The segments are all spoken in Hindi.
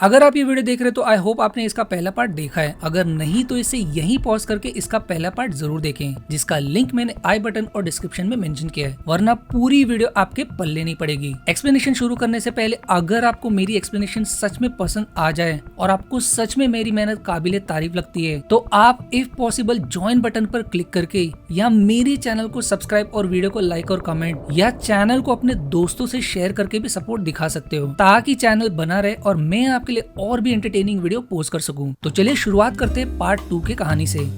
अगर आप ये वीडियो देख रहे हो तो आई होप आपने इसका पहला पार्ट देखा है। अगर नहीं तो इसे यहीं पॉज करके इसका पहला पार्ट जरूर देखें, जिसका लिंक मैंने आई बटन और डिस्क्रिप्शन में मेंशन किया है, वरना पूरी वीडियो आपके पल्ले नहीं पड़ेगी। एक्सप्लेनेशन शुरू करने से पहले अगर आपको मेरी एक्सप्लेनेशन सच में पसंद आ जाए और आपको सच में मेरी मेहनत काबिले तारीफ लगती है तो आप इफ पॉसिबल ज्वाइन बटन पर क्लिक करके या मेरे चैनल को सब्सक्राइब और वीडियो को लाइक और कमेंट या चैनल को अपने दोस्तों से शेयर करके भी सपोर्ट दिखा सकते हो, ताकि चैनल बना रहे और मैं आपके लिए और भी एंटरटेनिंग वीडियो पोस्ट कर सकूं। तो चलिए शुरुआत करते हैं पार्ट 2 की कहानी से।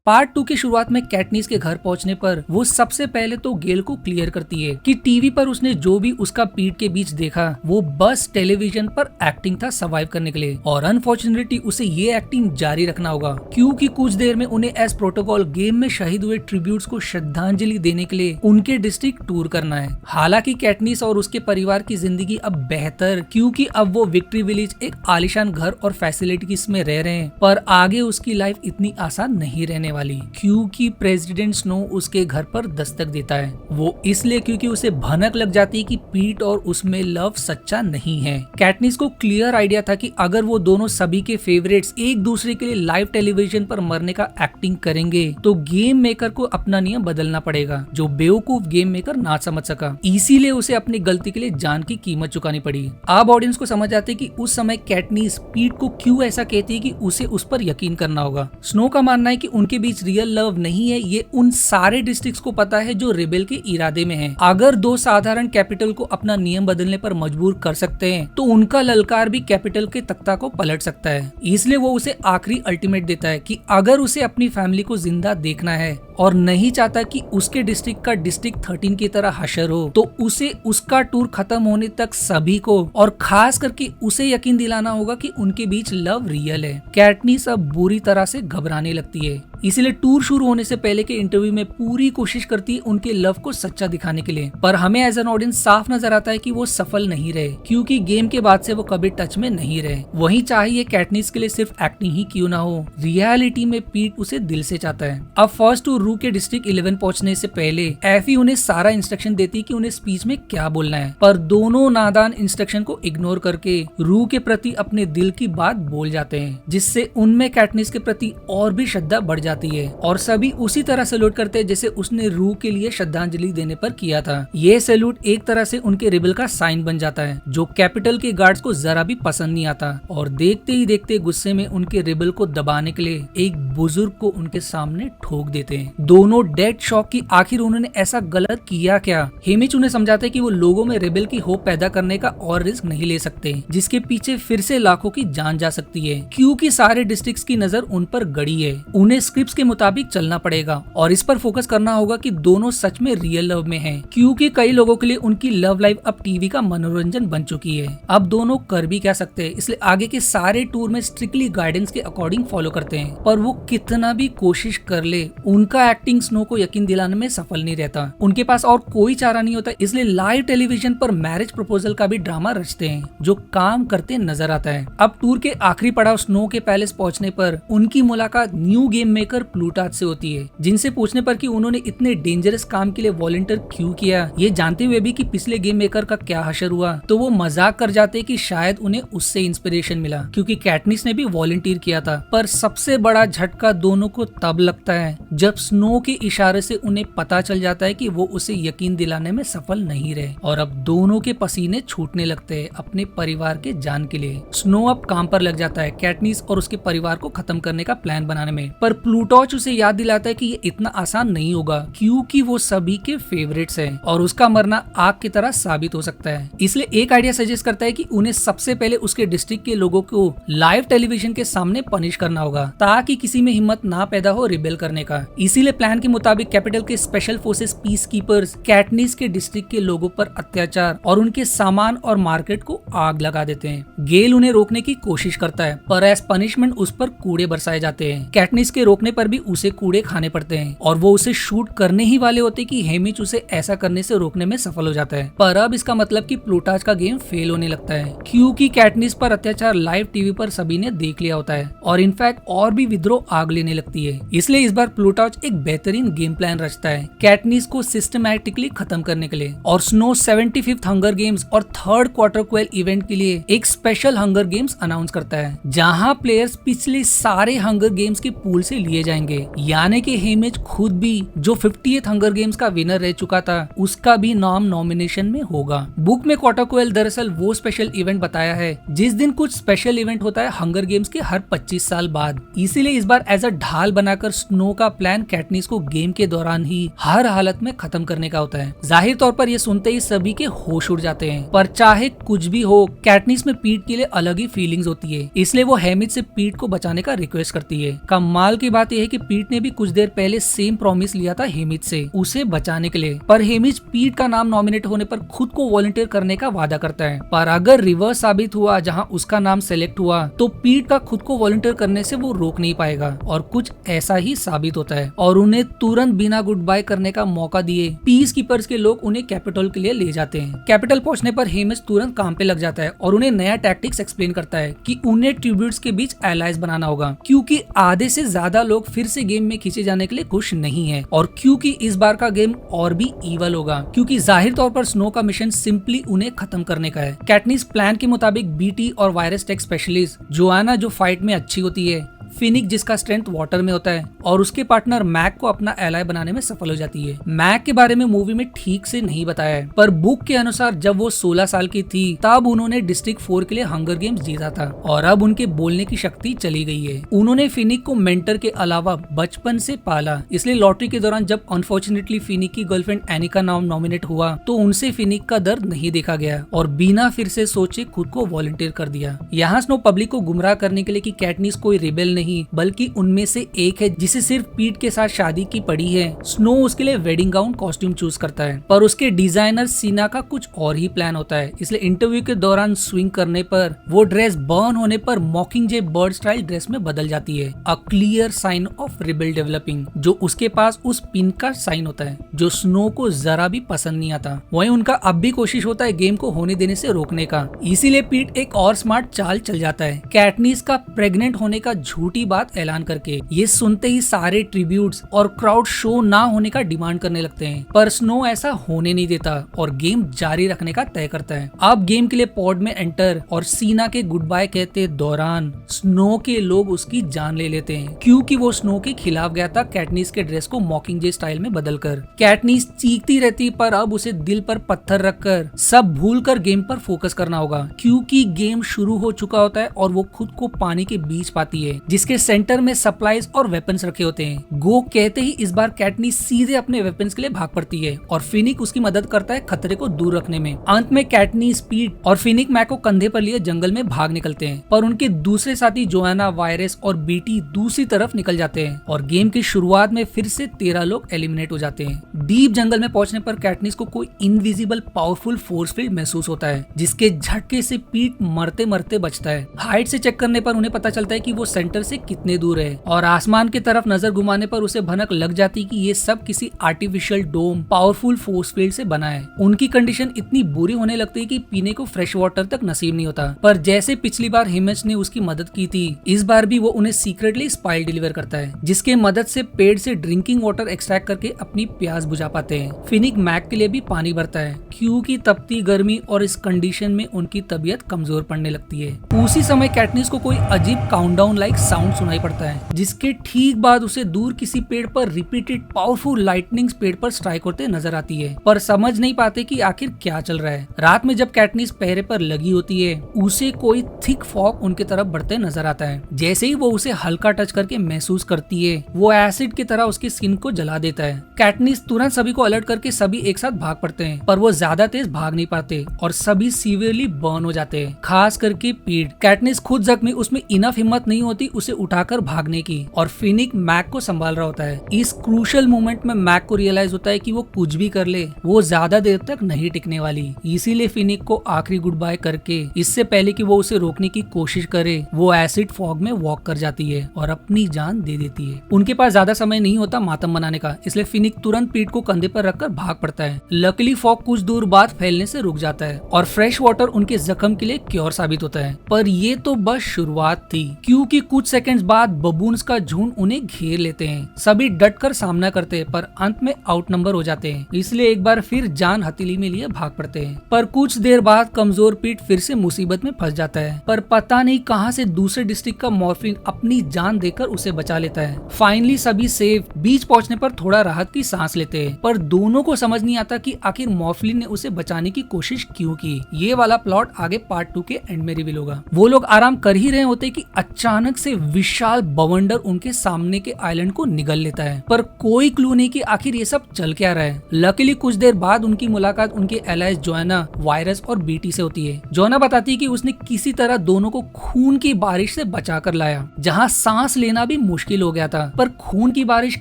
पार्ट 2 की शुरुआत में कैटनीस के घर पहुंचने पर वो सबसे पहले तो गेल को क्लियर करती है कि टीवी पर उसने जो भी उसका पीठ के बीच देखा वो बस टेलीविजन पर एक्टिंग था सर्वाइव करने के लिए, और अनफॉर्चुनेटली उसे ये एक्टिंग जारी रखना होगा क्योंकि कुछ देर में उन्हें एज प्रोटोकॉल गेम में शहीद हुए ट्रिब्यूट्स को श्रद्धांजलि देने के लिए उनके डिस्ट्रिक्ट टूर करना है। हालांकि कैटनीस और उसके परिवार की जिंदगी अब बेहतर, क्योंकि अब वो विक्ट्री विलेज एक आलिशान घर और फैसिलिटीज में रह रहे हैं, पर आगे उसकी लाइफ इतनी आसान नहीं रहने वाली क्योंकि प्रेसिडेंट स्नो उसके घर पर दस्तक देता है। वो इसलिए क्योंकि उसे भनक लग जाती है कि पीट और उसमें लव सच्चा नहीं है। कैटनीस को क्लियर आइडिया था कि अगर वो दोनों सभी के फेवरेट्स एक दूसरे के लिए लाइव टेलीविजन पर मरने का एक्टिंग करेंगे तो गेम मेकर को अपना नियम बदलना पड़ेगा, जो बेवकूफ गेम मेकर ना समझ सका। इसीलिए उसे अपनी गलती के लिए जान की कीमत चुकानी पड़ी। अब ऑडियंस को समझ आते कि उस समय कैटनीस पीट को क्यों ऐसा कहती है कि उसे उस पर यकीन करना होगा। स्नो का मानना है कि उनके बीच रियल लव नहीं है, ये उन सारे डिस्ट्रिक्ट्स को पता है जो रिबेल के इरादे में हैं। अगर दो साधारण कैपिटल को अपना नियम बदलने पर मजबूर कर सकते हैं तो उनका ललकार भी कैपिटल के तख्ता को पलट सकता है। इसलिए वो उसे आखिरी अल्टीमेट देता है कि अगर उसे अपनी फैमिली को जिंदा देखना है और नहीं चाहता कि उसके डिस्ट्रिक्ट का डिस्ट्रिक्ट 13 की तरह हशर हो, तो उसे उसका टूर खत्म होने तक सभी को और खास करके उसे यकीन दिलाना होगा कि उनके बीच लव रियल है। कैटनीस अब बुरी तरह से घबराने लगती है, इसलिए टूर शुरू होने से पहले के इंटरव्यू में पूरी कोशिश करती है उनके लव को सच्चा दिखाने के लिए, पर हमें एज एन ऑडियंस साफ नजर आता है कि वो सफल नहीं रहे क्योंकि गेम के बाद से वो कभी टच में नहीं रहे। वहीं चाहिए कैटनीस के लिए सिर्फ एक्टिंग ही क्यों ना हो, रियलिटी में पीट उसे दिल से चाहता है। अब फर्स्ट टू रू के डिस्ट्रिक्ट 11 पहुंचने से पहले एफी उन्हें सारा इंस्ट्रक्शन देती कि उन्हें स्पीच में क्या बोलना है, पर दोनों नादान इंस्ट्रक्शन को इग्नोर करके रू के प्रति अपने दिल की बात बोल जाते हैं, जिससे उनमें कैटनीस के प्रति और भी श्रद्धा बढ़ जाती है और सभी उसी तरह सैल्यूट करते हैं जैसे उसने रू के लिए श्रद्धांजलि देने पर किया था। ये सैल्यूट एक तरह से उनके रिबेल का साइन बन जाता है, जो कैपिटल के गार्ड्स को जरा भी पसंद नहीं आता, और देखते ही देखते गुस्से में उनके रिबेल को दबाने के लिए एक बुजुर्ग को उनके सामने ठोक देते हैं। दोनों डेड शॉक की आखिर उन्होंने ऐसा गलत किया क्या। हेमिच उन्हें समझाते कि वो लोगों में रिबेल की होप पैदा करने का और रिस्क नहीं ले सकते, जिसके पीछे फिर से लाखों की जान जा सकती है, क्योंकि सारे डिस्ट्रिक्ट्स की नजर उन पर गड़ी है। उन्हें स्क्रिप्ट्स के मुताबिक चलना पड़ेगा और इस पर फोकस करना होगा कि दोनों सच में रियल लव में हैं, क्योंकि कई लोगों के लिए उनकी लव लाइफ अब टीवी का मनोरंजन बन चुकी है। अब दोनों कर भी क्या सकते हैं, इसलिए आगे के सारे टूर में स्ट्रिक्टली गाइडेंस के अकॉर्डिंग फॉलो करते हैं, पर वो कितना भी कोशिश कर ले उनका एक्टिंग स्नो को यकीन दिलाने में सफल नहीं रहता। उनके पास और कोई चारा नहीं होता, इसलिए लाइव टेलीविजन पर मैरिज प्रपोजल का भी ड्रामा रचते हैं, जो काम करते नजर आता है। अब टूर के आखिरी पड़ाव स्नो के पैलेस पहुंचने पर उनकी मुलाकात न्यू गेम मेकर प्लूटार्च से होती है, जिनसे पूछने पर कि उन्होंने इतने डेंजरस काम के लिए वॉलंटियर क्यों किया, ये जानते हुए भी कि पिछले गेम मेकर का क्या हशर हुआ, तो वो मजाक कर जाते कि शायद उन्हें उससे इंस्पिरेशन मिला क्योंकि कैटनीस ने भी वॉलंटियर किया था। पर सबसे बड़ा झटका दोनों को तब लगता है जब स्नो के इशारे से उन्हें पता चल जाता है कि वो उसे यकीन दिलाने में सफल नहीं रहे, और अब दोनों के पसीने छूटने लगते हैं अपने परिवार के जान के लिए। स्नो अब काम पर लग जाता है कैटनीस और उसके परिवार को खत्म करने का प्लान बनाने में, पर प्लूटॉच उसे याद दिलाता है कि ये इतना आसान नहीं होगा क्योंकि वो सभी के फेवरेट्स हैं और उसका मरना आग की तरह साबित हो सकता है। इसलिए एक आइडिया सजेस्ट करता है कि उन्हें सबसे पहले उसके डिस्ट्रिक्ट के लोगों को लाइव टेलीविजन के सामने पनिश करना होगा, ताकि किसी में हिम्मत ना पैदा हो रिबेल करने का। इसीलिए प्लान के मुताबिक कैपिटल के special forces peace keepers Katniss के डिस्ट्रिक्ट के लोगों पर अत्याचार और उनके सामान और मार्केट को आग लगा देते हैं। गेल उन्हें रोकने की कोशिश करता है, पर एज पनिशमेंट उस पर कूड़े बरसाए जाते हैं। कैटनीस के रोकने रोकने पर भी उसे कूड़े खाने पड़ते हैं और वो उसे शूट करने ही वाले होते कि हेमिच उसे ऐसा करने से रोकने में सफल हो जाता है। पर अब इसका मतलब कि प्लूटार्च का गेम फेल होने लगता है, क्योंकि कैटनिस पर अत्याचार लाइव टीवी पर सभी ने देख लिया होता है और इनफैक्ट और भी विद्रोह आग लेने लगती है। इसलिए इस बार प्लूटार्च एक बेहतरीन गेम प्लान रचता है कैटनिस को सिस्टमैटिकली खत्म करने के लिए, और स्नो 75th हंगर गेम्स और 3rd क्वार्टर क्वेल इवेंट के लिए एक स्पेशल हंगर गेम्स अनाउंस करता है, जहां प्लेयर्स पिछले सारे हंगर गेम्स के पूल से लिए जाएंगे। यानी कि हेमिच खुद भी, जो 50th हंगर गेम्स का विनर रह चुका था, उसका भी नाम नॉमिनेशन में होगा। बुक में क्वार्टर क्वेल दरअसल वो स्पेशल इवेंट बताया है जिस दिन कुछ स्पेशल इवेंट होता है हंगर गेम्स के हर 25 साल बाद। इसीलिए इस बार एज अ ढाल बनाकर स्नो का प्लान कैटनिस को गेम के दौरान ही हर हालत में खत्म करने का होता है। जाहिर तौर पर ये सुनते ही सभी के होश उड़ जाते हैं, पर चाहे कुछ भी हो, कैटनिस में पीट के लिए अलग ही फीलिंग्स होती है, इसलिए वो हेमिच से पीट को बचाने का रिक्वेस्ट करती है। कमाल की बात यह है कि पीट ने भी कुछ देर पहले सेम प्रॉमिस लिया था हेमिच से उसे बचाने के लिए, पर हेमिच पीट का नाम नॉमिनेट होने पर खुद को वॉलंटियर करने का वादा करता है। पर अगर रिवर्स साबित हुआ, जहां उसका नाम सेलेक्ट हुआ, तो पीट का खुद को वॉलंटियर करने से वो रोक नहीं पाएगा और कुछ ऐसा ही साबित होता है और उन्हें तुरंत बिना गुड बाय करने का मौका दिए पीस कीपर्स के लोग उन्हें कैपिटल के लिए ले जाते हैं। कैपिटल पहुंचने पर हेमिच तुरंत काम पे लग जाता है और उन्हें नया टैक्टिक्स एक्सप्लेन करता है कि उन्हें ट्रिब्यूट्स के बीच एलाइज बनाना होगा, क्योंकि आधे से ज्यादा लोग फिर से गेम में खींचे जाने के लिए खुश नहीं है, और क्योंकि इस बार का गेम और भी ईवल होगा, क्योंकि जाहिर तौर पर स्नो का मिशन सिंपली उन्हें खत्म करने का है। कैटनिस प्लान के मुताबिक बीटी और वायरस टेक स्पेशलिस्ट जोआना, जो फाइट में अच्छी होती है, फिनिक जिसका स्ट्रेंथ वाटर में होता है, और उसके पार्टनर मैक को अपना एलाय बनाने में सफल हो जाती है। मैक के बारे में मूवी में ठीक से नहीं बताया है, पर बुक के अनुसार जब वो 16 साल की थी तब उन्होंने डिस्ट्रिक्ट 4 के लिए हंगर गेम्स जीता था और अब उनके बोलने की शक्ति चली गई है। उन्होंने फिनिक को मेंटर के अलावा बचपन से पाला, इसलिए लॉटरी के दौरान जब अनफॉर्चुनेटली फिनिक की गर्लफ्रेंड एनी का नाम नॉमिनेट हुआ तो उनसे फिनिक का दर्द नहीं देखा गया और बिना फिर से सोचे खुद को वॉलंटियर कर दिया। यहाँ स्नो पब्लिक को गुमराह करने के लिए कि कैटनिस कोई रिबेल नहीं बल्कि उनमें से एक है जिसे सिर्फ पीट के साथ शादी की पड़ी है, स्नो उसके लिए वेडिंग गाउन कॉस्ट्यूम चूज करता है, पर उसके डिजाइनर सीना का कुछ और ही प्लान होता है। इसलिए इंटरव्यू के दौरान स्विंग करने पर वो ड्रेस बर्न होने पर मॉकिंगजे बर्ड स्टाइल ड्रेस में बदल जाती है, a clear sign of rebel developing, जो उसके पास उस पिन का साइन होता है जो स्नो को जरा भी पसंद नहीं आता। वहीं उनका अब भी कोशिश होता है गेम को होने देने से रोकने का, इसीलिए पीट एक और स्मार्ट चाल चल जाता है, कैटनिस का प्रेग्नेंट होने का झूठी बात ऐलान करके। ये सुनते ही सारे ट्रिब्यूट्स और क्राउड शो ना होने का डिमांड करने लगते हैं, पर स्नो ऐसा होने नहीं देता और गेम जारी रखने का तय करता है। अब गेम के लिए पॉड में एंटर और सीना के गुड बाय कहते दौरान स्नो के लोग उसकी जान ले लेते हैं, क्योंकि वो स्नो के खिलाफ गया था कैटनिस के ड्रेस को मॉकिंगजे स्टाइल में बदलकर। कैटनिस चीखती रहती, पर अब उसे दिल पर पत्थर रखकर सब भूलकर गेम पर फोकस करना होगा, क्योंकि गेम शुरू हो चुका होता है और वो खुद को पानी के बीच पाती है जिसके सेंटर में सप्लाईज और वेपन्स रखे होते हैं। गो कहते ही इस बार कैटनिस सीधे अपने वेपन्स के लिए भाग पड़ती है और फिनिक उसकी मदद करता है खतरे को दूर रखने में। अंत में कैटनिस, पीट और फिनिक मैक को कंधे पर लिए जंगल में भाग निकलते हैं, पर उनके दूसरे साथी जोआना, वायरस और बीटी दूसरी तरफ निकल जाते हैं और गेम की शुरुआत में फिर से 13 लोग एलिमिनेट हो जाते हैं। डीप जंगल में पहुंचने पर कैटनिस को कोई इनविजिबल पावरफुल फोर्स फील्ड महसूस होता है, जिसके झटके से पीट मरते मरते बचता है। हाइट से चेक करने पर उन्हें पता चलता है कि वो सेंटर से कितने दूर है और आसमान की तरफ नजर घुमाने पर उसे भनक लग जाती कि ये सब किसी आर्टिफिशियल डोम पावरफुल फोर्स फील्ड से बना है। उनकी कंडीशन इतनी बुरी होने लगती है कि पीने को फ्रेश वाटर तक नसीब नहीं होता, पर जैसे पिछली बार हिमेश ने उसकी मदद की थी, इस बार भी वो उन्हें सीक्रेटली स्पाइल डिलीवर करता है, जिसके मदद से पेड़ से ड्रिंकिंग वाटर एक्सट्रैक्ट करके अपनी प्यास बुझा पाते हैं। फिनिक मैक के लिए भी पानी भरता है, क्योंकि तपती गर्मी और इस कंडीशन में उनकी तबीयत कमजोर पड़ने लगती है। उसी समय कैटनिस को कोई अजीब काउंटडाउन लाइक साउंड सुनाई पड़ता है, जिसके ठीक बाद उसे दूर किसी पेड़ पर रिपीटेड पावरफुल लाइटनिंग पेड़ पर स्ट्राइक होते नजर आती है, पर समझ नहीं पाते कि आखिर क्या चल रहा है। रात में जब कैटनिस पहरे पर लगी होती है, उसे कोई थिक फॉग उनके तरफ बढ़ते नजर आता है। जैसे ही वो उसे हल्का टच करके महसूस करती है, वो एसिड की तरह उसकी स्किन को जला देता है। कैटनिस तुरंत सभी को अलर्ट करके सभी एक साथ भाग पड़ते हैं, पर वो ज्यादा तेज भाग नहीं पाते और सभी सीवियरली बर्न हो जाते हैं, खास करके पीट। कैटनिस खुद जख्मी, उसमें इनफ हिम्मत नहीं होती उसे उठाकर भागने की और फिनिक मैक को संभाल रहा होता है। इस क्रूशल मोमेंट में मैक को रियलाइज होता है कि वो कुछ भी कर ले वो ज्यादा देर तक नहीं टिकने वाली, इसीलिए फिनिक को आखिरी गुड बाय करके इससे पहले कि वो उसे रोकने की कोशिश करे वो एसिड फॉग में वॉक कर जाती है और अपनी जान दे देती है। उनके पास ज्यादा समय नहीं होता मातम बनाने का, इसलिए फिनिक तुरंत पीठ को कंधे पर रखकर भाग पड़ता है। लकीली फॉग कुछ दूर बाद फैलने से रुक जाता है और फ्रेश वाटर उनके जख्म के लिए क्योर साबित होता है। पर ये तो बस शुरुआत थी, क्योंकि कुछ सेकंड्स बाद बबून्स का झुंड उन्हें घेर लेते हैं। सभी डटकर सामना करते हैं पर अंत में आउटनंबर हो जाते हैं, इसलिए एक बार फिर जान हथेली में लिए भाग पड़ते हैं। पर कुछ देर बाद कमजोर पीठ फिर से मुसीबत में फंस जाता है, पर पता नहीं कहां से दूसरे डिस्ट्रिक्ट का मॉर्फिन अपनी जान देकर उसे बचा लेता है। फाइनली सभी सेफ, बीच पहुंचने पर थोड़ा राहत की सांस लेते हैं, पर दोनों को समझ नहीं आता कि आखिर मॉर्फिन ने उसे बचाने की कोशिश क्यों की। ये वाला प्लॉट आगे पार्ट 2 के एंड में रिवील होगा। वो लोग आराम कर ही रहे होते कि अचानक से विशाल बवंडर उनके सामने के आइलैंड को निगल लेता है, पर कोई क्लू नहीं कि आखिर ये सब चल क्या रहा है। लकीली कुछ देर बाद उनकी मुलाकात उनके एलाइज जोआना, वायरस और बीटी से होती है। जोआना बताती है कि उसने किसी तरह दोनों को खून की बारिश से बचा कर लाया, जहाँ सांस लेना भी मुश्किल हो गया था। पर खून की बारिश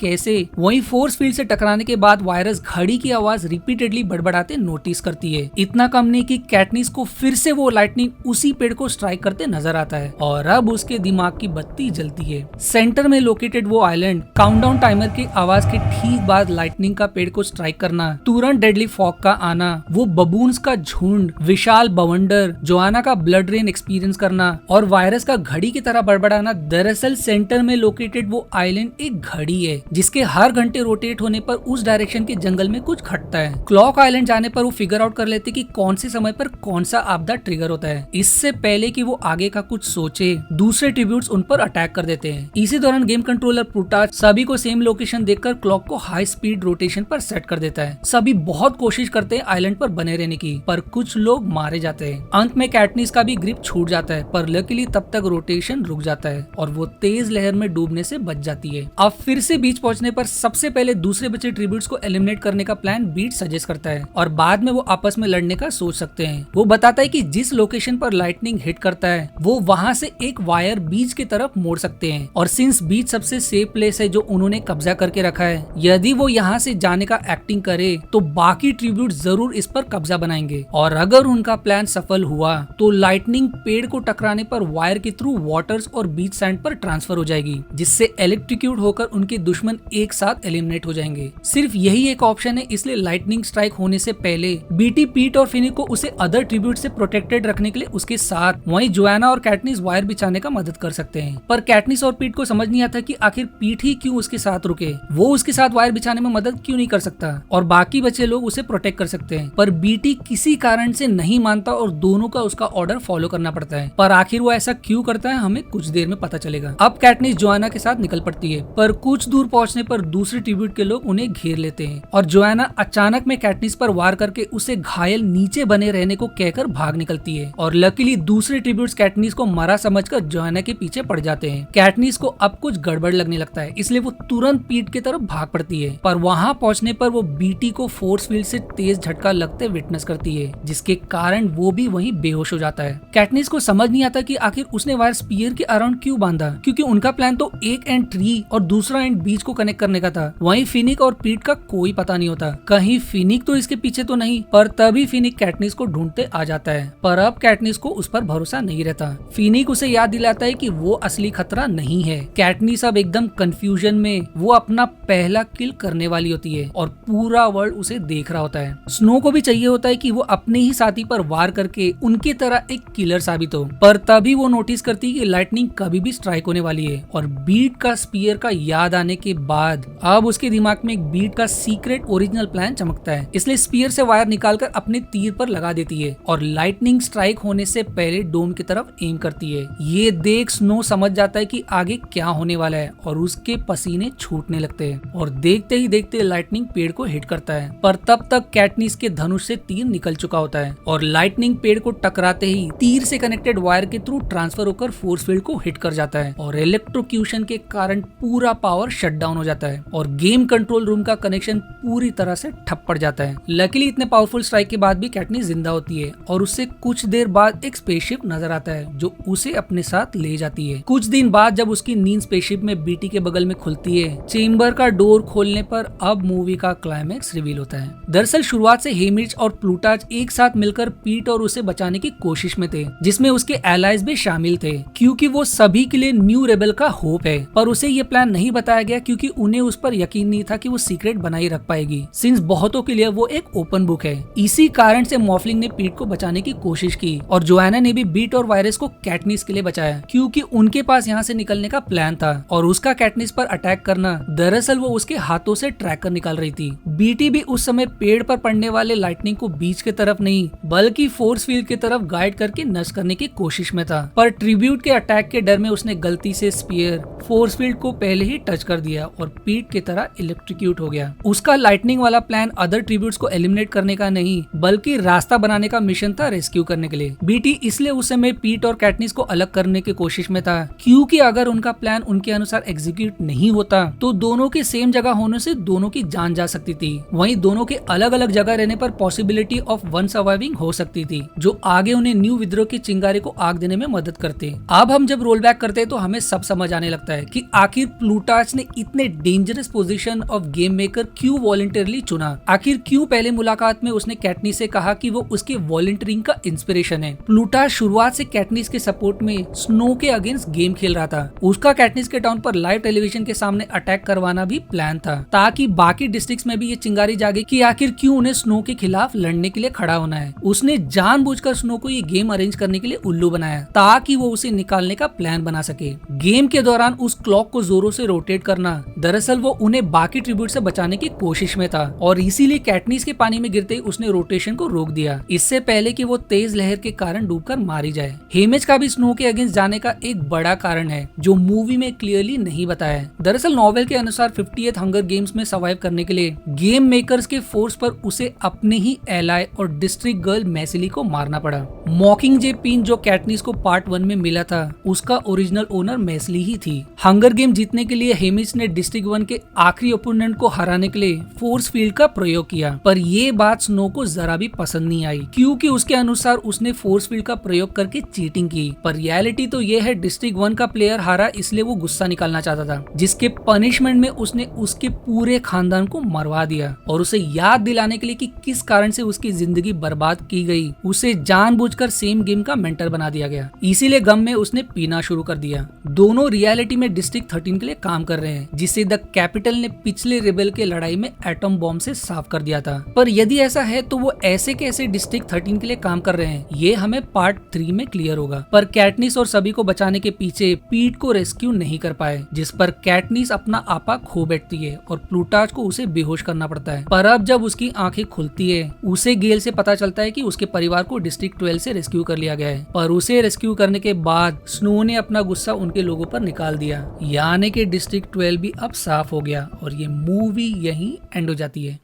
कैसे? वहीं फोर्स फील्ड से टकराने के बाद वायरस घड़ी की आवाज रिपीटेडली बड़बड़ाते नोटिस करती है। इतना कम नहीं कि कैटनिस को फिर से वो लाइटनिंग उसी पेड़ को स्ट्राइक करते नजर आता है और अब उसके दिमाग की बत्ती जलती है। सेंटर में लोकेटेड वो आइलैंड, काउंटडाउन टाइमर की आवाज के ठीक बाद लाइटनिंग का पेड़ को स्ट्राइक करना, तुरंत डेडली फॉग का आना, वो बबून्स का झुंड, विशाल बवंडर, जोआना का ब्लड रेन एक्सपीरियंस करना और वायरस का घड़ी की तरह बड़बड़ाना। दरअसल सेंटर में लोकेटेड वो आइलैंड एक घड़ी है जिसके हर घंटे रोटेट होने पर उस डायरेक्शन के जंगल में कुछ घटता है। क्लॉक आइलैंड जाने पर वो फिगर आउट कर लेते कि कौन से समय पर कौन सा आपदा ट्रिगर होता है। इससे पहले कि वो आगे का कुछ सोचे, दूसरे ट्रिब्यूट्स उन पर अटैक कर देते हैं। इसी दौरान गेम कंट्रोलर प्लूटार्च सभी को सेम लोकेशन देखकर क्लॉक को हाई स्पीड रोटेशन पर सेट कर देता है। सभी बहुत कोशिश करते हैं आइलैंड पर बने रहने की, पर कुछ लोग मारे जाते हैं। अंत में कैटनिस का भी ग्रिप छूट जाता है, पर लकीली तब तक रोटेशन रुक जाता है और वो तेज लहर में डूबने से बच जाती है। अब फिर से बीच पहुंचने पर सबसे पहले दूसरे बचे ट्रिब्यूट्स को एलिमिनेट करने का प्लान बीट सजेस्ट करता है और बाद में वो आपस में लड़ने का सोच सकते हैं। वो बताता है कि जिस लोकेशन पर लाइटनिंग हिट करता है वो वहां से एक वायर बीच की तरफ मोड़ सकते हैं, और सिंस बीच सबसे सेफ प्लेस है जो उन्होंने कब्जा करके रखा है, यदि वो यहाँ से जाने का एक्टिंग करे तो बाकी ट्रिब्यूट जरूर इस पर कब्जा बनाएंगे। और अगर उनका प्लान सफल हुआ तो लाइटनिंग पेड़ को टकराने पर वायर के थ्रू वाटर्स और बीच सैंड पर ट्रांसफर हो जाएगी, जिससे इलेक्ट्रिक्यूट होकर उनके दुश्मन एक साथ एलिमिनेट हो जाएंगे। सिर्फ यही एक ऑप्शन है, इसलिए लाइटनिंग स्ट्राइक होने से पहले बीटी, पीट और फिनिक को उसे अदर ट्रिब्यूट से प्रोटेक्टेड रखने के लिए उसके साथ वहीं जोआना और कैटनिस वायर बिछाने का मदद कर सकते हैं। पर कैटनिस और पीट को समझ नहीं आता कि आखिर पीट ही क्यों उसके साथ रुके, वो उसके साथ वायर बिछाने में मदद क्यों नहीं कर सकता और बाकी बचे लोग उसे प्रोटेक्ट कर सकते हैं। पर बीटी किसी कारण से नहीं मानता और दोनों का उसका ऑर्डर फॉलो करना पड़ता है। पर आखिर वो ऐसा क्यों करता है हमें कुछ देर में पता चलेगा। अब कैटनिस जोआना के साथ निकल पड़ती है, पर कुछ दूर पहुंचने पर दूसरे ट्रिब्यूट के लोग उन्हें घेर लेते हैं और जोआना अचानक में कैटनिस पर वार करके उसे घायल नीचे बने रहने को कहकर भाग निकलती है। और लकीली दूसरे ट्रिब्यूट्स कैटनिस को मरा समझकर जोआना के पीछे पड़ जाते हैं। कैटनिस को अब कुछ गड़बड़ लगने लगता है, इसलिए वो तुरंत पीट की तरफ भाग पड़ती है, पर वहां पहुंचने पर वो बीटी को फोर्स फील्ड से तेज झटका लगते विटनेस करती है, जिसके कारण वो भी वहीं बेहोश हो जाता है। कैटनिस को समझ नहीं आता कि आखिर उसने वायर स्पीयर के अराउंड क्यों बांधा, क्योंकि उनका प्लान तो एक एंड ट्री और दूसरा एंड बीच को कनेक्ट करने का था। वहीं फिनिक और पीट का कोई पता नहीं होता, कहीं फिनिक तो इसके पीछे तो नहीं। पर तभी फिनिक कैटनिस को ढूंढते आ जाता है, पर अब कैटनिस को उस पर भरोसा नहीं रहता। फिनिक उसे याद दिलाता है कि वो असली खतरा नहीं है। कैटनिस अब एकदम कंफ्यूजन में वो अपना पहला किल करने वाली होती है और पूरा वर्ल्ड उसे देख रहा होता है। स्नो को भी चाहिए होता है कि वो अपने ही साथी पर वार करके उनकी तरह एक किलर साबित हो, पर तभी वो नोटिस करती है कि लाइटनिंग कभी भी स्ट्राइक होने वाली है। और बीट का स्पीयर का याद आने के बाद अब उसके दिमाग में एक बीट का सीक्रेट ओरिजिनल प्लान चमकता है, इसलिए स्पीयर से वायर निकालकर अपने तीर पर लगा देती है और लाइटनिंग स्ट्राइक होने से पहले डोम की तरफ एम करती है। ये देख स्नो समझ जाता है कि आगे क्या होने वाला है और उसके पसीने छूटने लगते हैं और देखते ही देखते लाइटनिंग पेड़ को हिट करता है। पर तब तक कैटनिस के धनुष से तीर निकल चुका होता है और लाइटनिंग पेड़ को टकराते ही तीर से कनेक्टेड वायर के थ्रू ट्रांसफर होकर फोर्स फील्ड को हिट कर जाता है और इलेक्ट्रोक्यूशन के कारण पूरा पावर शट डाउन हो जाता है और गेम कंट्रोल रूम का कनेक्शन पूरी तरह से ठप पड़ जाता है। लकीली इतने पावरफुल स्ट्राइक के बाद भी कैटनिस जिंदा होती है और उससे कुछ देर बाद एक स्पेसशिप नजर आता है जो उसे अपने साथ ले जाती है। कुछ दिन बाद जब उसकी नींद स्पेसशिप में बीटी के बगल में खुलती है, चेम्बर का डोर खोलने पर अब मूवी का क्लाइमैक्स रिवील होता है। दरअसल शुरुआत से हेमिज और प्लूटाच एक साथ मिलकर पीट और उसे बचाने की कोशिश में थे, जिसमें उसके एलाइज भी शामिल थे, क्योंकि वो सभी के लिए न्यू रेबल का होप है। पर उसे ये प्लान नहीं बताया गया क्योंकि उन्हें उस पर यकीन नहीं था कि वो सीक्रेट बनाई रख पाएगी, सिंस बहुतों के लिए वो एक ओपन बुक है। इसी कारण से मॉफलिंग ने पीट को बचाने की कोशिश की और जोआना ने भी बीट और वायरस को कैटनिस के लिए बचाया, क्योंकि उनके पास यहाँ से निकलने का प्लान था और उसका कैटनिस पर अटैक करना दरअसल वो उसके हाथों से ट्रैक कर निकाल रही थी। बीटी भी उस समय पेड़ पर पड़ने वाले लाइटनिंग को बीच के तरफ नहीं बल्कि फोर्स फील्ड की तरफ गाइड करके नष्ट करने की कोशिश में था, पर ट्रिब्यूट के अटैक के डर में उसने गलती से स्पीयर फोर्स फील्ड को पहले ही टच कर दिया और पीट की तरह इलेक्ट्रिक्यूट हो गया। उसका लाइटनिंग वाला प्लान अदर ट्रिब्यूट्स को एलिमिनेट करने का नहीं बल्कि रास्ता बनाने का मिशन था, रेस्क्यू करने के लिए। बीटी इसलिए उस समय पीट और कैटनिस को अलग करने की कोशिश में था, क्योंकि अगर उनका प्लान उनके अनुसार एग्जीक्यूट नहीं होता तो दोनों के सेम जगह होने से दोनों की जान जा सकती थी। वहीं दोनों के अलग अलग जगह रहने पर पॉसिबिलिटी ऑफ वन सर्वाइविंग हो सकती थी, जो आगे उन्हें न्यू विद्रोह की चिंगारी को आग देने में मदद करते। अब हम जब रोल बैक करते हैं तो हमें सब समझ आने लगता है कि आखिर प्लूटाच ने इतने dangerous position of game maker क्यों वॉलंटियरली चुना। आखिर क्यों पहले मुलाकात में उसने कैटनिस से कहा कि वो उसके वॉलंटियरिंग का इंस्पिरेशन है। प्लूटाच शुरुआत से कैटनिस के सपोर्ट में स्नो के अगेंस्ट गेम खेल रहा था। उसका कैटनिस के टाउन पर लाइव टेलीविजन के सामने अटैक करवाना भी प्लान था, ताकि बाकी डिस्ट्रिक्ट्स में भी ये चिंगारी जागे कि आखिर क्यों उन्हें स्नो के खिलाफ लड़ने के लिए खड़ा होना है। उसने जानबूझकर स्नो को ये गेम अरेंज करने के लिए उल्लू बनाया ताकि वो उसे निकालने का प्लान बना सके। गेम के दौरान उस क्लॉक को जोरों से रोटेट करना दरअसल वो उन्हें बाकी ट्रिब्यूट से बचाने की कोशिश में था और इसीलिए कैटनिस के पानी में गिरते ही उसने रोटेशन को रोक दिया, इससे पहले कि वो तेज लहर के कारण डूबकर मारी जाए। हेमिज का भी स्नो के अगेंस्ट जाने का एक बड़ा कारण है जो मूवी में क्लियरली नहीं बताया है। दरअसल नॉवेल के अनुसार 50th हंगर गेम्स में सर्वाइव करने के लिए गेम मेकर्स के फोर्स पर उसे अपने ही एलाय और डिस्ट्रिक्ट गर्ल मैसिली को मारना पड़ा। मॉकिंगजे पिन जो कैटनिस को पार्ट 1 में मिला था, उसका ओरिजिनल ओनर मैसिली ही थी। हंगर गेम जीतने के लिए हेमिज ने डिस्ट्रिक्ट 1 के आखिरी ओपोनेंट को हराने के लिए फोर्स फील्ड का प्रयोग किया, पर ये बात स्नो को जरा भी पसंद नहीं आई, क्योंकि उसके अनुसार उसने फोर्स फील्ड का प्रयोग करके चीटिंग की। पर रियलिटी तो ये है डिस्ट्रिक्ट 1 का प्लेयर हारा, इसलिए वो गुस्सा निकालना चाहता था, जिसके पनिशमेंट में उसने उसके पूरे खानदान को मरवा दिया और उसे याद दिलाने के लिए कि किस कारण से उसकी जिंदगी बर्बाद की गई, उसे जानबूझकर सेम गेम का मेंटर बना दिया गया। इसीलिए गम में उसने पीना शुरू कर दिया। दोनों रियलिटी में डिस्ट्रिक्ट 13 के लिए काम कर रहे हैं, जिसे द कैपिटल ने पिछले रेबेल के लड़ाई में एटम बॉम्ब से साफ कर दिया था। पर यदि ऐसा है तो वो ऐसे कैसे डिस्ट्रिक्ट 13 के लिए काम कर रहे हैं, ये हमें पार्ट 3 में क्लियर होगा। पर कैटनिस और सभी को बचाने के पीछे पीट को रेस्क्यू नहीं कर पाए, जिस पर कैटनिस अपना आपा खो बैठती है और प्लूटाच को उसे बेहोश करना पड़ता है। पर अब जब उसकी आंखें खुलती है, उसे गेल से पता चलता है कि उसके परिवार को डिस्ट्रिक्ट 12 से रेस्क्यू कर लिया गया है। पर उसे रेस्क्यू करने के बाद स्नो ने अपना गुस्सा उनके लोगों पर निकाल दिया, यानी कि डिस्ट्रिक्ट 12 भी अब साफ हो गया और ये मूवी यहीं एंड हो जाती है।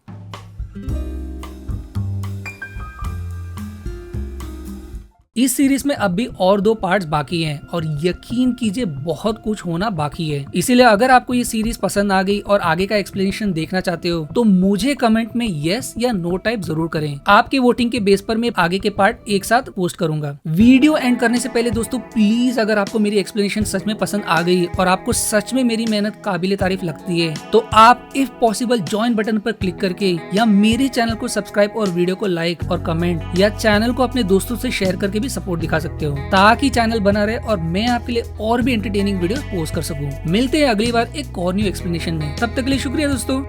इस सीरीज में अब भी और 2 पार्ट्स बाकी हैं और यकीन कीजिए बहुत कुछ होना बाकी है। इसीलिए अगर आपको ये सीरीज पसंद आ गई और आगे का एक्सप्लेनेशन देखना चाहते हो तो मुझे कमेंट में यस या नो टाइप जरूर करें। आपकी वोटिंग के बेस पर मैं आगे के पार्ट एक साथ पोस्ट करूंगा। वीडियो एंड करने से पहले दोस्तों प्लीज, अगर आपको मेरी एक्सप्लेनेशन सच में पसंद आ गई और आपको सच में मेरी मेहनत काबिले तारीफ लगती है तो आप इफ पॉसिबल ज्वाइन बटन पर क्लिक करके या मेरे चैनल को सब्सक्राइब और वीडियो को लाइक और कमेंट या चैनल को अपने दोस्तों से शेयर करके भी सपोर्ट दिखा सकते हो, ताकि चैनल बना रहे और मैं आपके लिए और भी एंटरटेनिंग वीडियो पोस्ट कर सकूं। मिलते हैं अगली बार एक और न्यू एक्सप्लेनेशन में। तब तक के लिए शुक्रिया दोस्तों।